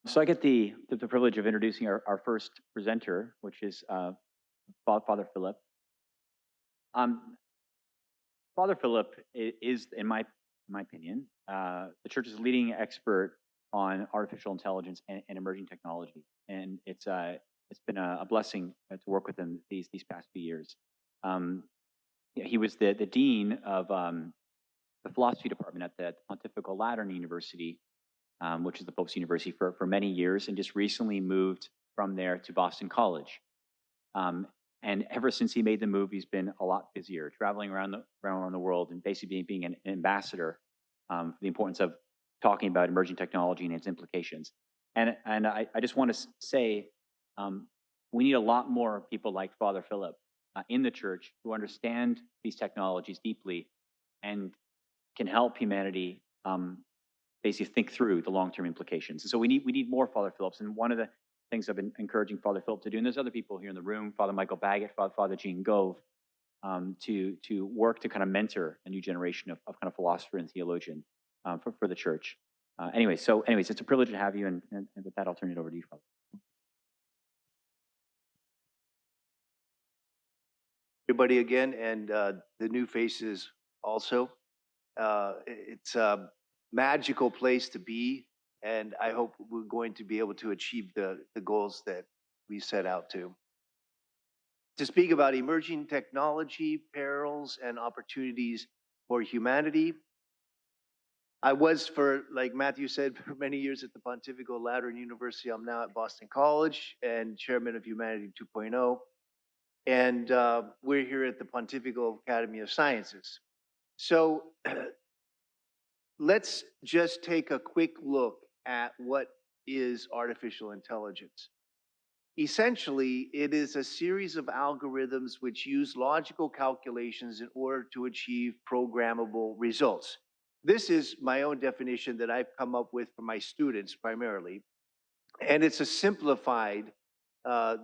So I get the privilege of introducing our first presenter, which is Father Philip. Um, Father Philip is, in my opinion, the church's leading expert on artificial intelligence and emerging technology, and it's been a blessing to work with him these past few years. Um, he was the dean of the philosophy department at the Pontifical Gregorian University, which is the Pope's university, for many years, and just recently moved from there to Boston College. Um, and ever since he made the move, he's been a lot busier, traveling around the world and basically being an ambassador for the importance of talking about emerging technology and its implications. And I just want to say we need a lot more people like Father Philip in the church who understand these technologies deeply and can help humanity basically think through the long-term implications. And so we need more Father Phillips. And one of the things I've been encouraging Father Philip to do, and there's other people here in the room, Father Michael Baggett, Father Gene Gove, to work to kind of mentor a new generation of kind of philosopher and theologian for the church. Anyways, it's a privilege to have you, and with that, I'll turn it over to you, Father. Everybody again, and the new faces also. It's a magical place to be, and I hope we're going to be able to achieve the goals that we set out to. To speak about emerging technology, perils, and opportunities for humanity. I was, like Matthew said, for many years at the Pontifical Gregorian University. I'm now at Boston College and chairman of Humanity 2.0. And we're here at the Pontifical Academy of Sciences. So let's just take a quick look at what is artificial intelligence. Essentially, it is a series of algorithms which use logical calculations in order to achieve programmable results. This is my own definition that I've come up with for my students primarily. And it's a simplified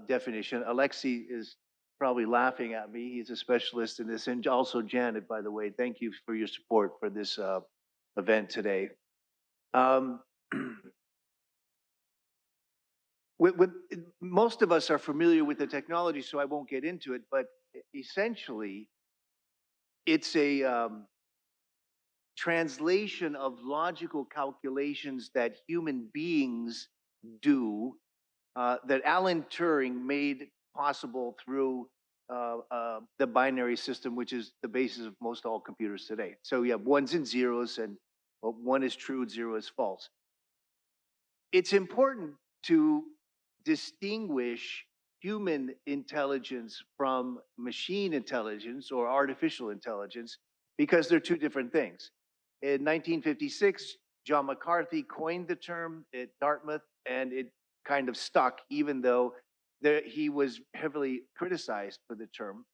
definition. Alexi is probably laughing at me. He's a specialist in this. And also Janet, by the way, thank you for your support for this event today. Most of us are familiar with the technology, so I won't get into it, but essentially, it's a translation of logical calculations that human beings do that Alan Turing made possible through the binary system, which is the basis of most all computers today. So you have ones and zeros, and one is true, zero is false. It's important to distinguish human intelligence from machine intelligence or artificial intelligence because they're two different things. In 1956, John McCarthy coined the term at Dartmouth, and it kind of stuck, even though he was heavily criticized for the term.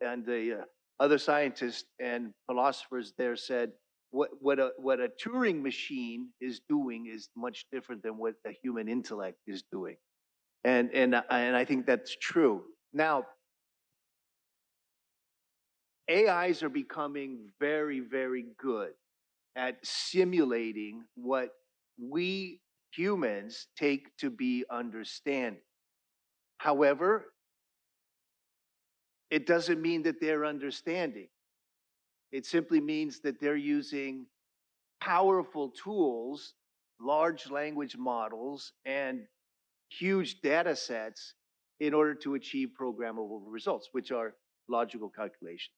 And the other scientists and philosophers there said, what a Turing machine is doing is much different than what a human intellect is doing. And I think that's true. Now, AIs are becoming very, very good at simulating what we humans take to be understanding. However, it doesn't mean that they're understanding. It simply means that they're using powerful tools, large language models, and huge data sets in order to achieve programmable results, which are logical calculations.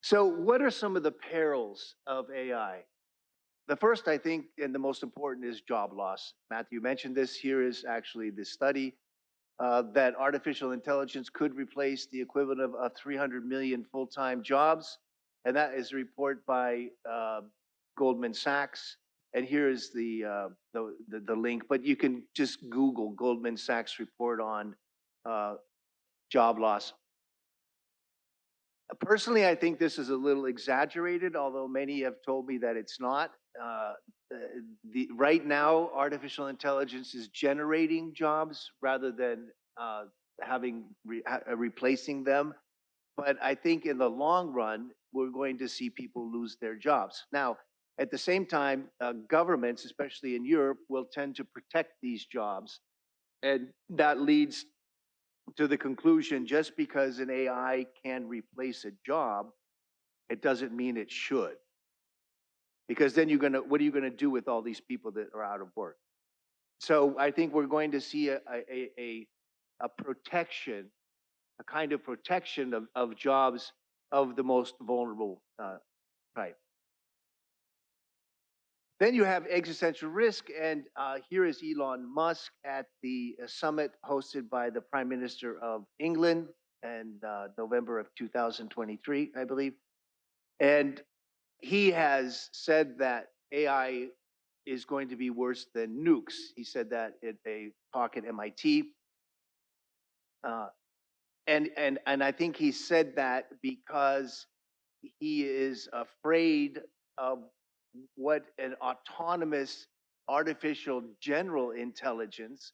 So what are some of the perils of AI? The first, I think, and the most important is job loss. Matthew mentioned this. Here is actually the study that artificial intelligence could replace the equivalent of 300 million full-time jobs. And that is a report by Goldman Sachs. And here is the link, but you can just Google Goldman Sachs report on job loss. Personally, I think this is a little exaggerated, although many have told me that it's not. Right now, artificial intelligence is generating jobs rather than replacing them. But I think in the long run, we're going to see people lose their jobs. Now, At the same time, governments, especially in Europe, will tend to protect these jobs. And that leads to the conclusion, just because an AI can replace a job, it doesn't mean it should. Because then what are you gonna do with all these people that are out of work? So I think we're going to see a protection, a kind of protection of jobs of the most vulnerable type. Then you have existential risk, and here is Elon Musk at the summit hosted by the Prime Minister of England in November of 2023, I believe. And he has said that AI is going to be worse than nukes. He said that at a talk at MIT. And I think he said that because he is afraid of what an autonomous artificial general intelligence,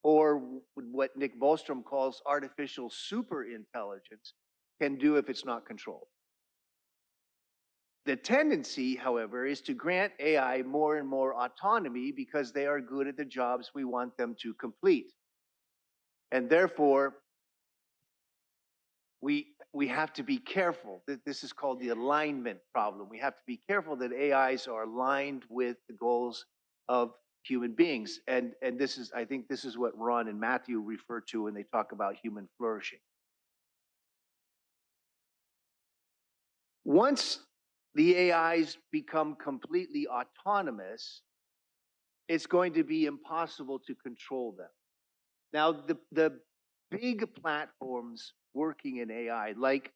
or what Nick Bostrom calls artificial super intelligence, can do if it's not controlled. The tendency, however, is to grant AI more and more autonomy because they are good at the jobs we want them to complete. And therefore, we have to be careful. This is called the alignment problem. We have to be careful that AIs are aligned with the goals of human beings. And this is, I think this is what Ron and Matthew refer to when they talk about human flourishing. Once the AIs become completely autonomous, it's going to be impossible to control them. Now, the big platforms working in AI, like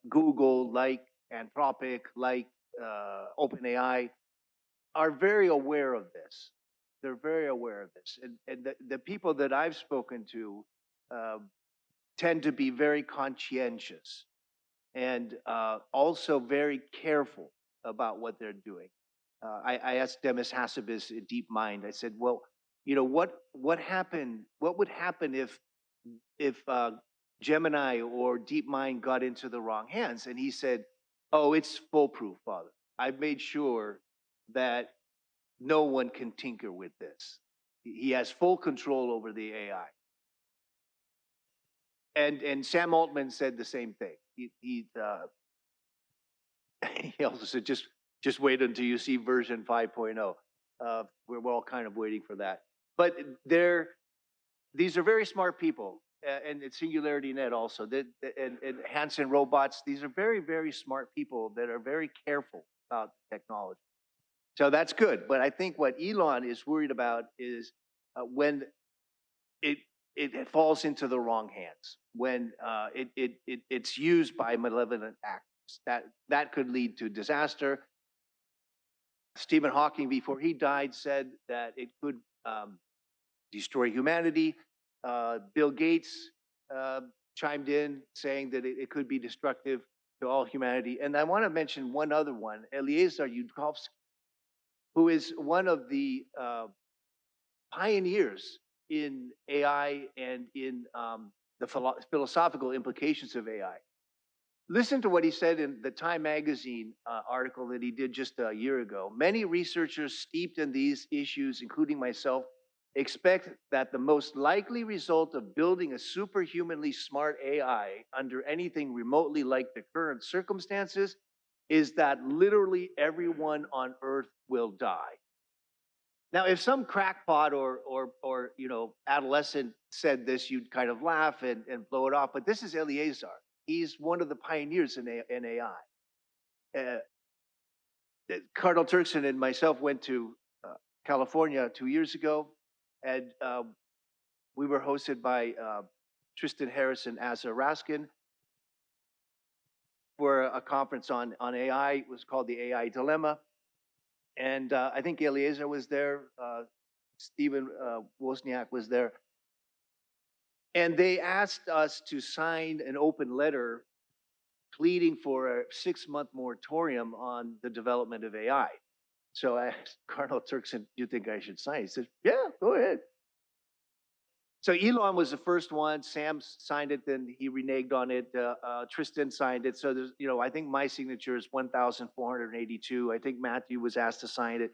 Google, like Anthropic, like OpenAI, are very aware of this. They're very aware of this. And the people that I've spoken to tend to be very conscientious and also very careful about what they're doing. I asked Demis Hassabis at DeepMind, I said, well, you know, what would happen if Gemini or DeepMind got into the wrong hands? And he said, oh, it's foolproof, Father. I've made sure that no one can tinker with this. He has full control over the AI. And Sam Altman said the same thing. He also said, just wait until you see version 5.0. We're all kind of waiting for that. But these are very smart people, and it's Singularity Net also, and Hanson Robots. These are very, very smart people that are very careful about technology. So that's good. But I think what Elon is worried about is when it falls into the wrong hands, when it's used by malevolent actors. That could lead to disaster. Stephen Hawking, before he died, said that it could destroy humanity. Bill Gates chimed in saying that it could be destructive to all humanity. And I want to mention one other one, Eliezer Yudkowsky, who is one of the pioneers in AI and in the philosophical implications of AI. Listen to what he said in the Time magazine article that he did just a year ago. Many researchers steeped in these issues, including myself, expect that the most likely result of building a superhumanly smart AI under anything remotely like the current circumstances is that literally everyone on Earth will die. Now, if some crackpot or you know, adolescent said this, you'd kind of laugh and blow it off. But this is Eliezer. He's one of the pioneers in AI. Cardinal Turkson and myself went to California 2 years ago, and we were hosted by Tristan Harris and Asa Raskin for a conference on AI. It was called the AI Dilemma. And I think Eliezer was there, Stephen Wozniak was there. And they asked us to sign an open letter pleading for a 6-month moratorium on the development of AI. So I asked Cardinal Turkson, do you think I should sign? He said, yeah, go ahead. So Elon was the first one. Sam signed it, then he reneged on it. Tristan signed it. So there's, I think my signature is 1,482. I think Matthew was asked to sign it.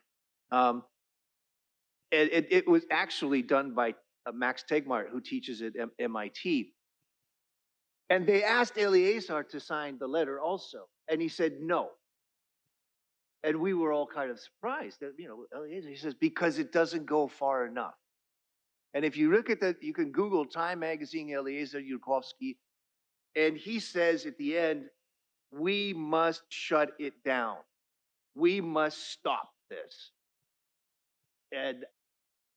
It was actually done by Max Tegmark, who teaches at MIT. And they asked Eleazar to sign the letter also, and he said no. And we were all kind of surprised that, Eleazar, he says, because it doesn't go far enough. And if you look at you can Google Time Magazine, Eliezer Yudkowsky, and he says at the end, we must shut it down. We must stop this. And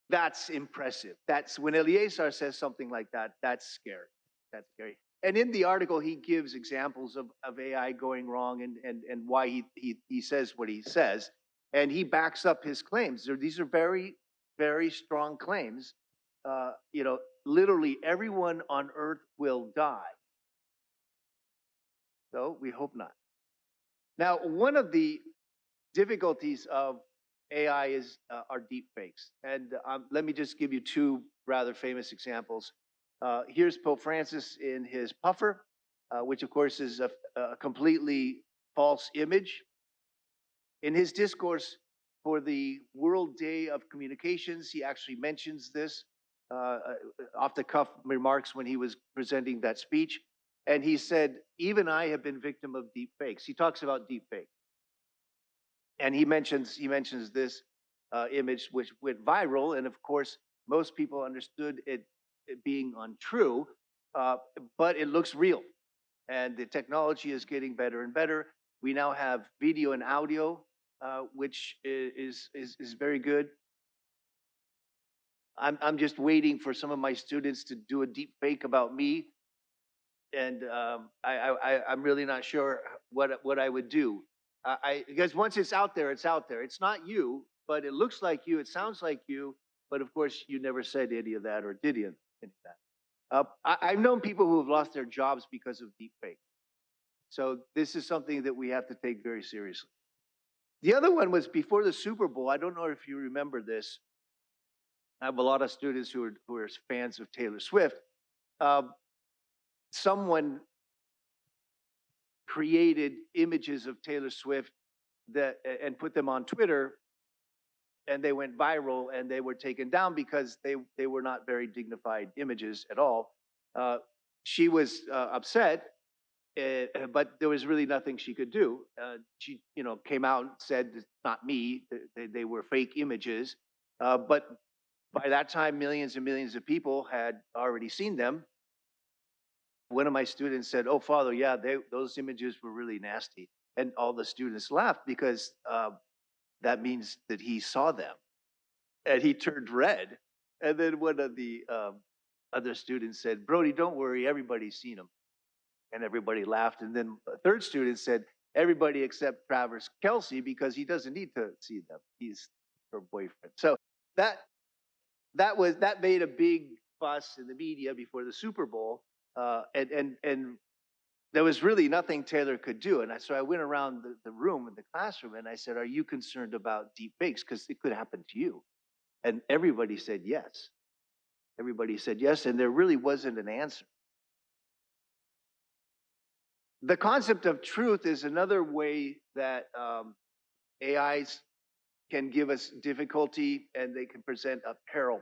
that's impressive. That's when Eleazar says something like that, that's scary. That's scary. And in the article, he gives examples of AI going wrong and why he says what he says. And he backs up his claims. These are very, very strong claims. Literally everyone on earth will die. So we hope not. Now, one of the difficulties of AI are deep fakes. And let me just give you two rather famous examples. Here's Pope Francis in his puffer, which of course is a completely false image. In his discourse for the World Day of Communications, he actually mentions this. Off the cuff remarks when he was presenting that speech. And he said, even I have been victim of deep fakes. He talks about deep fake. And he mentions this image which went viral. And of course, most people understood it being untrue, but it looks real. And the technology is getting better and better. We now have video and audio, which is very good. I'm just waiting for some of my students to do a deep fake about me, and I'm really not sure what I would do. Because once it's out there, it's out there. It's not you, but it looks like you. It sounds like you, but of course you never said any of that or did any of that. I've known people who have lost their jobs because of deep fake. So this is something that we have to take very seriously. The other one was before the Super Bowl. I don't know if you remember this. I have a lot of students who are fans of Taylor Swift. Someone created images of Taylor Swift and put them on Twitter, and they went viral, and they were taken down because they were not very dignified images at all. She was upset, but there was really nothing she could do. She, came out and said, "It's not me. They were fake images," but by that time, millions and millions of people had already seen them. One of my students said, "Oh, Father, yeah, those images were really nasty." And all the students laughed because that means that he saw them. And he turned red. And then one of the other students said, "Brody, don't worry, everybody's seen them." And everybody laughed. And then a third student said, "Everybody except Travis Kelce, because he doesn't need to see them. He's her boyfriend." So that made a big fuss in the media before the Super Bowl, and there was really nothing Taylor could do. And so I went around the room in the classroom and I said, "Are you concerned about deep fakes? Because it could happen to you." And everybody said yes. Everybody said yes, and there really wasn't an answer. The concept of truth is another way that AIs can give us difficulty, and they can present a peril.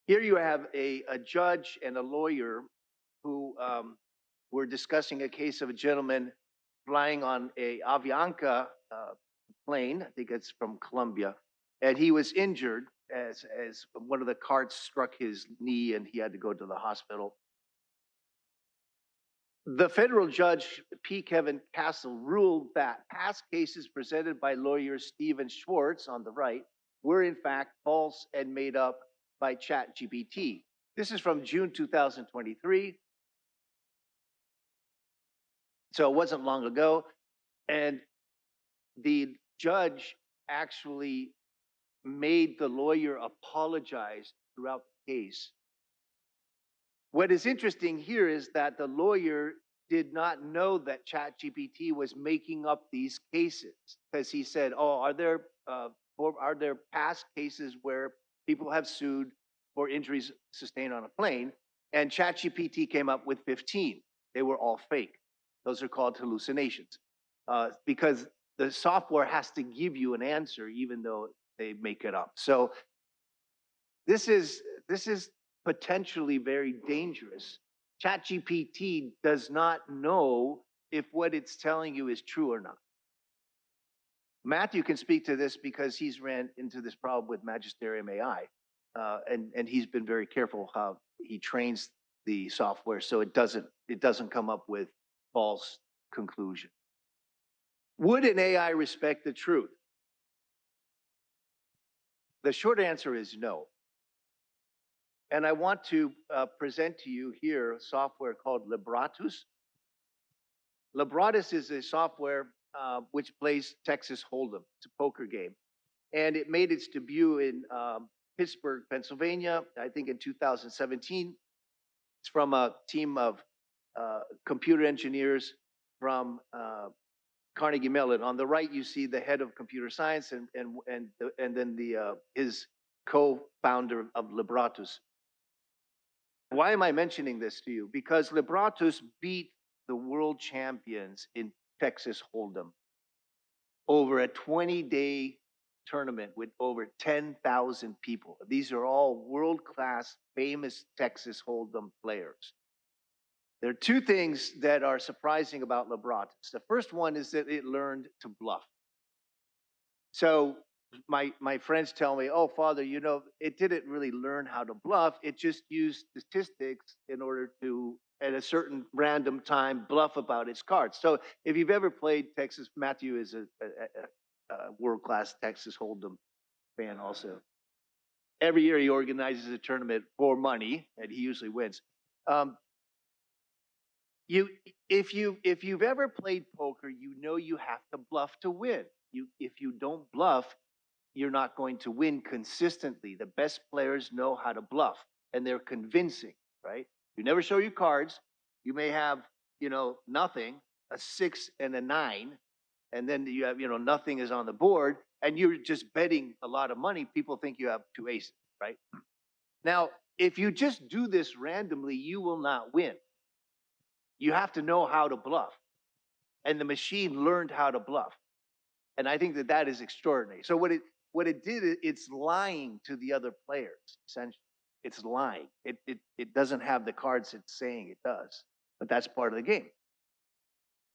Here you have a judge and a lawyer who were discussing a case of a gentleman flying on a Avianca plane. I think it's from Colombia, and he was injured as one of the carts struck his knee, and he had to go to the hospital. The federal judge, P. Kevin Castle, ruled that past cases presented by lawyer Stephen Schwartz on the right were in fact false and made up by ChatGPT. This is from June 2023. So it wasn't long ago. And the judge actually made the lawyer apologize throughout the case. What is interesting here is that the lawyer did not know that ChatGPT was making up these cases, because he said, "Oh, are there past cases where people have sued for injuries sustained on a plane. And ChatGPT came up with 15. They were all fake. Those are called hallucinations because the software has to give you an answer even though they make it up. So this is potentially very dangerous. ChatGPT does not know if what it's telling you is true or not. Matthew can speak to this because he's ran into this problem with Magisterium AI, and he's been very careful how he trains the software so it doesn't come up with false conclusion. Would an AI respect the truth? The short answer is no. And I want to present to you here software called Libratus. Libratus is a software which plays Texas Hold'em. It's a poker game. And it made its debut in Pittsburgh, Pennsylvania, I think in 2017. It's from a team of computer engineers from Carnegie Mellon. On the right, you see the head of computer science and then his co-founder of Libratus. Why am I mentioning this to you? Because Libratus beat the world champions in Texas Hold'em over a 20-day tournament with over 10,000 people. These are all world-class, famous Texas Hold'em players. There are two things that are surprising about Libratus. The first one is that it learned to bluff. So my friends tell me, oh, Father, you know, it didn't really learn how to bluff. It just used statistics in order to, at a certain random time, bluff about its cards. So if you've ever played Texas, Matthew is a world-class Texas Hold'em fan also. Every year he organizes a tournament for money, and he usually wins. If you've ever played poker, you know you have to bluff to win. If you don't bluff, you're not going to win consistently. The best players know how to bluff, and they're convincing, right? You never show your cards. You may have, you know, nothing, a 6 and a 9, and then you have, you know, nothing is on the board, and you're just betting a lot of money. People think you have 2 aces, right? Now, if you just do this randomly, you will not win. You have to know how to bluff. And the machine learned how to bluff. And I think that is extraordinary. So what it did, it's lying to the other players, essentially. It's lying. It doesn't have the cards it's saying it does. But that's part of the game.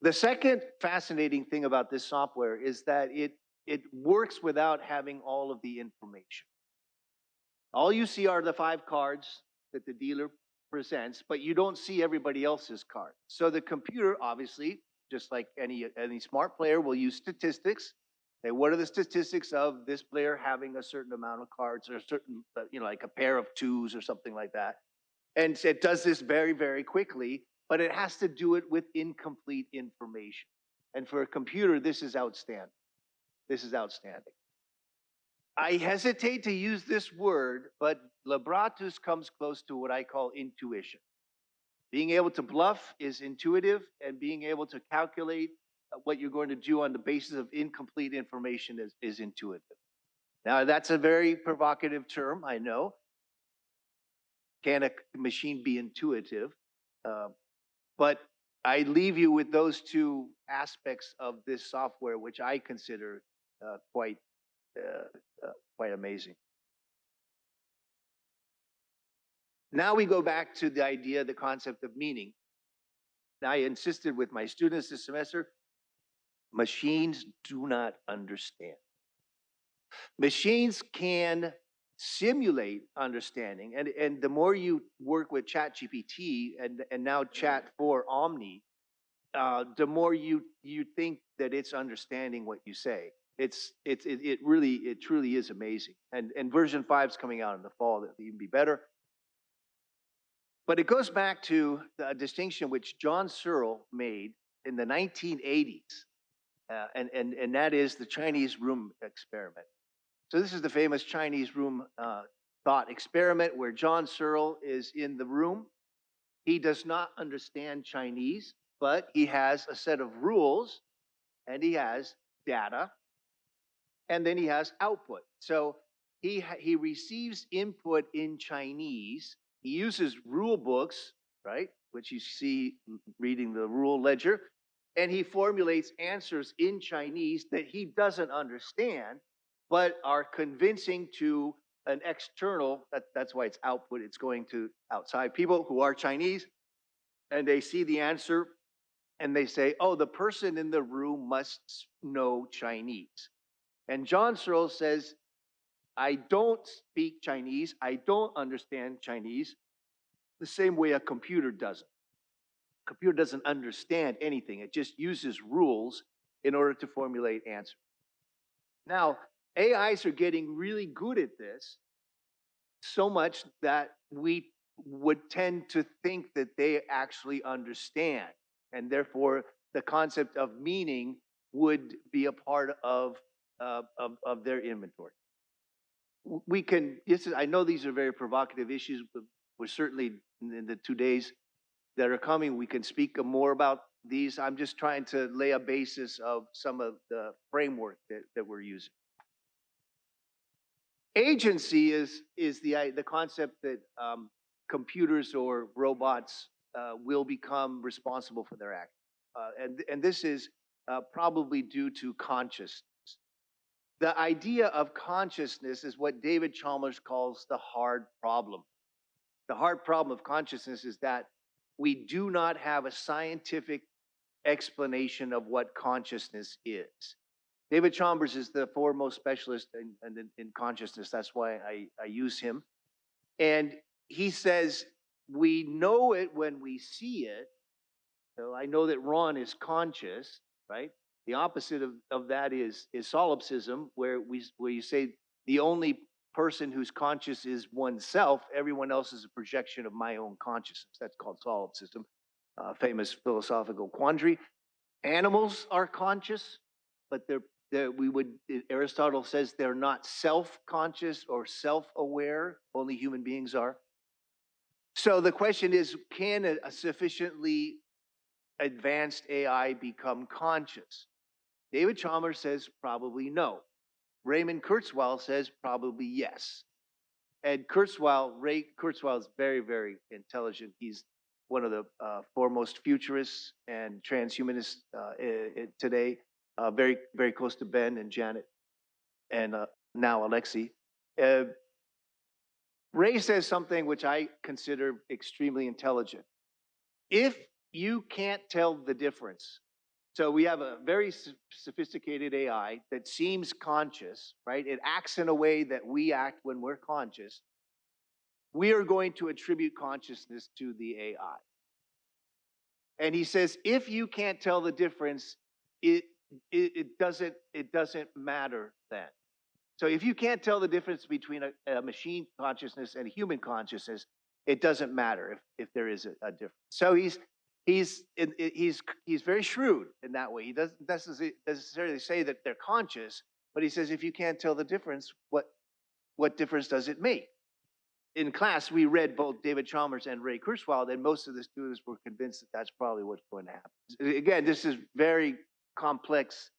The second fascinating thing about this software is that it works without having all of the information. All you see are the 5 cards that the dealer presents, but you don't see everybody else's card. So the computer, obviously, just like any smart player, will use statistics. Say, what are the statistics of this player having a certain amount of cards, or a certain, you know, like a pair of 2s or something like that? And it does this very, very quickly, but it has to do it with incomplete information. And for a computer, this is outstanding. This is outstanding. I hesitate to use this word, but Libratus comes close to what I call intuition. Being able to bluff is intuitive, and being able to calculate what you're going to do on the basis of incomplete information is intuitive. Now, that's a very provocative term, I know. Can a machine be intuitive? But I leave you with those 2 aspects of this software, which I consider quite amazing. Now we go back to the idea, the concept of meaning. I insisted with my students this semester, machines do not understand. Machines can simulate understanding, and the more you work with ChatGPT and now Chat for Omni, the more you think that it's understanding what you say. It truly is amazing. And version 5 is coming out in the fall that'll even be better. But it goes back to the distinction which John Searle made in the 1980s, and that is the Chinese room experiment. So this is the famous Chinese room thought experiment where John Searle is in the room. He does not understand Chinese, but he has a set of rules, and he has data, and then he has output. So he receives input in Chinese. He uses rule books, right, which you see reading the rule ledger, and he formulates answers in Chinese that he doesn't understand, but are convincing to an external. That's why it's output. It's going to outside people who are Chinese, and they see the answer, and they say, "Oh, the person in the room must know Chinese." And John Searle says, I don't speak Chinese. I don't understand Chinese the same way a computer doesn't. A computer doesn't understand anything. It just uses rules in order to formulate answers. Now, AIs are getting really good at this, so much that we would tend to think that they actually understand. And therefore, the concept of meaning would be a part of their inventory. We can, I know these are very provocative issues, but we're certainly in the 2 days that are coming, we can speak more about these. I'm just trying to lay a basis of some of the framework that we're using. Agency is the concept that computers or robots will become responsible for their actions. And this is probably due to consciousness. The idea of consciousness is what David Chalmers calls the hard problem. The hard problem of consciousness is that we do not have a scientific explanation of what consciousness is. David Chalmers is the foremost specialist in consciousness. That's why I use him. And he says, we know it when we see it. So I know that Ron is conscious, right? The opposite of that is solipsism, where you say the only person who's conscious is oneself. Everyone else is a projection of my own consciousness. That's called solipsism, famous philosophical quandary. Animals are conscious, but Aristotle says they're not self-conscious or self-aware. Only human beings are. So the question is, can a sufficiently advanced AI become conscious? David Chalmers says probably no. Raymond Kurzweil says probably yes. And Ray Kurzweil is very, very intelligent. He's one of the foremost futurists and transhumanists today, very, very close to Ben and Janet and now Alexei. Ray says something which I consider extremely intelligent. If you can't tell the difference, so we have a very sophisticated AI that seems conscious, right? It acts in a way that we act when we're conscious. We are going to attribute consciousness to the AI. And he says, if you can't tell the difference, it doesn't matter then. So if you can't tell the difference between a machine consciousness and a human consciousness, it doesn't matter if there is a difference. So he's very shrewd in that way. He doesn't necessarily say that they're conscious, but he says if you can't tell the difference, what difference does it make? In class, we read both David Chalmers and Ray Kurzweil, and most of the students were convinced that that's probably what's going to happen. Again, this is very complex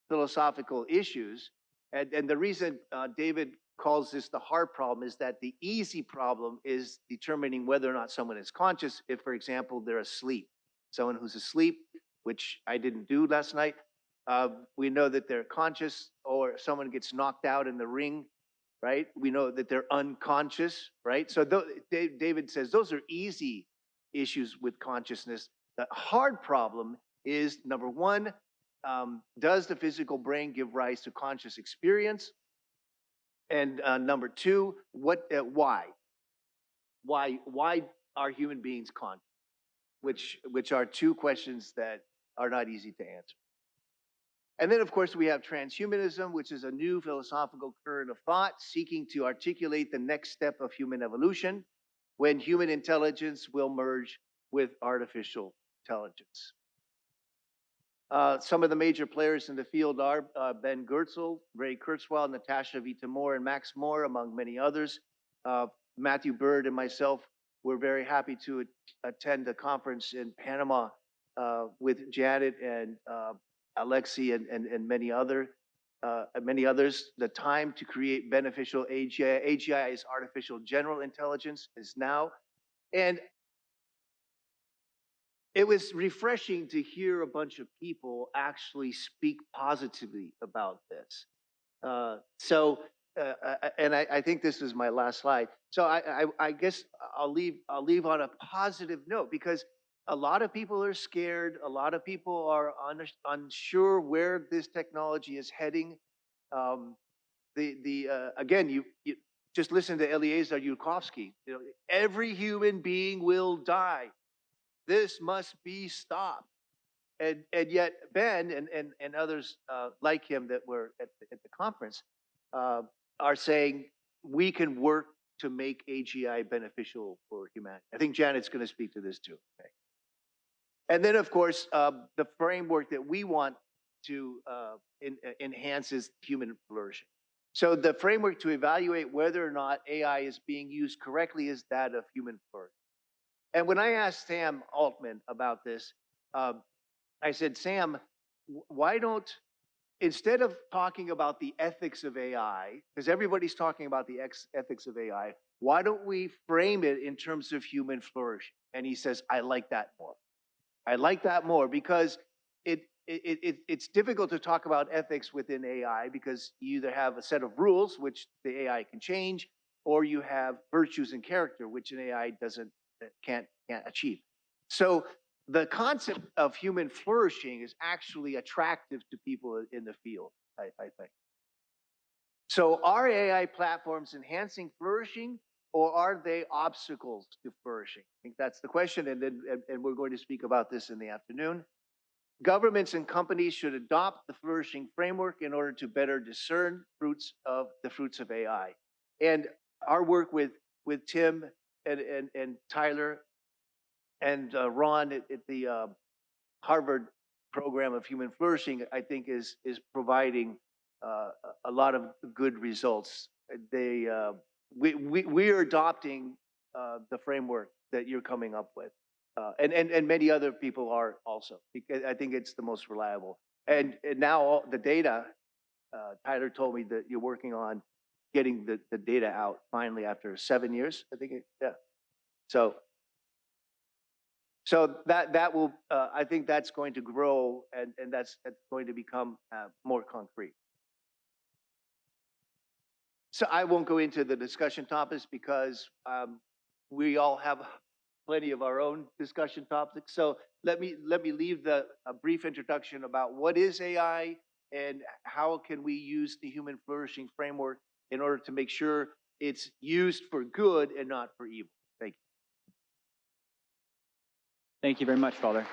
philosophical issues. And the reason David calls this the hard problem is that the easy problem is determining whether or not someone is conscious. If, for example, they're asleep, someone who's asleep, which I didn't do last night, we know that they're conscious, or someone gets knocked out in the ring, right? We know that they're unconscious, right? So David says those are easy issues with consciousness. The hard problem is, number one, does the physical brain give rise to conscious experience? And number two, why? Why are human beings conscious? Which are two questions that are not easy to answer. And then, of course, we have transhumanism, which is a new philosophical current of thought seeking to articulate the next step of human evolution, when human intelligence will merge with artificial intelligence. Some of the major players in the field are Ben Goertzel, Ray Kurzweil, Natasha Vita-Moore, and Max Moore, among many others. Matthew Bird and myself were very happy to attend a conference in Panama with Janet and Alexei and many others. and many others, the time to create beneficial AGI. AGI is artificial general intelligence, is now. And it was refreshing to hear a bunch of people actually speak positively about this. And I think this is my last slide. So I guess I'll leave on a positive note, because a lot of people are scared. A lot of people are unsure where this technology is heading. Again, you just listen to Eliezer Yudkowsky. You know, every human being will die. This must be stopped. And yet Ben and others like him that were at the conference are saying we can work to make AGI beneficial for humanity. I think Janet's going to speak to this too. Okay. And then, of course, the framework that we want to enhance is human flourishing. So the framework to evaluate whether or not AI is being used correctly is that of human flourishing. And when I asked Sam Altman about this, I said, Sam, why don't, instead of talking about the ethics of AI, because everybody's talking about the ethics of AI, why don't we frame it in terms of human flourishing? And he says, I like that more. I like that more because it's difficult to talk about ethics within AI, because you either have a set of rules, which the AI can change, or you have virtues and character, which an AI can't achieve. So the concept of human flourishing is actually attractive to people in the field, I think. So are AI platforms enhancing flourishing, or are they obstacles to flourishing? I think that's the question, and we're going to speak about this in the afternoon. Governments and companies should adopt the flourishing framework in order to better discern the fruits of AI. And our work with Tim and Tyler and Ron at the Harvard program of human flourishing, I think is providing a lot of good results. We are adopting the framework that you're coming up with, and many other people are also, because I think it's the most reliable. And now all the data, Tyler told me that you're working on getting the data out finally after 7 years, I think. Yeah. So that will, I think that's going to grow, and that's going to become more concrete. So I won't go into the discussion topics, because we all have plenty of our own discussion topics. So let me leave a brief introduction about what is AI and how can we use the human flourishing framework in order to make sure it's used for good and not for evil. Thank you. Thank you very much, Father.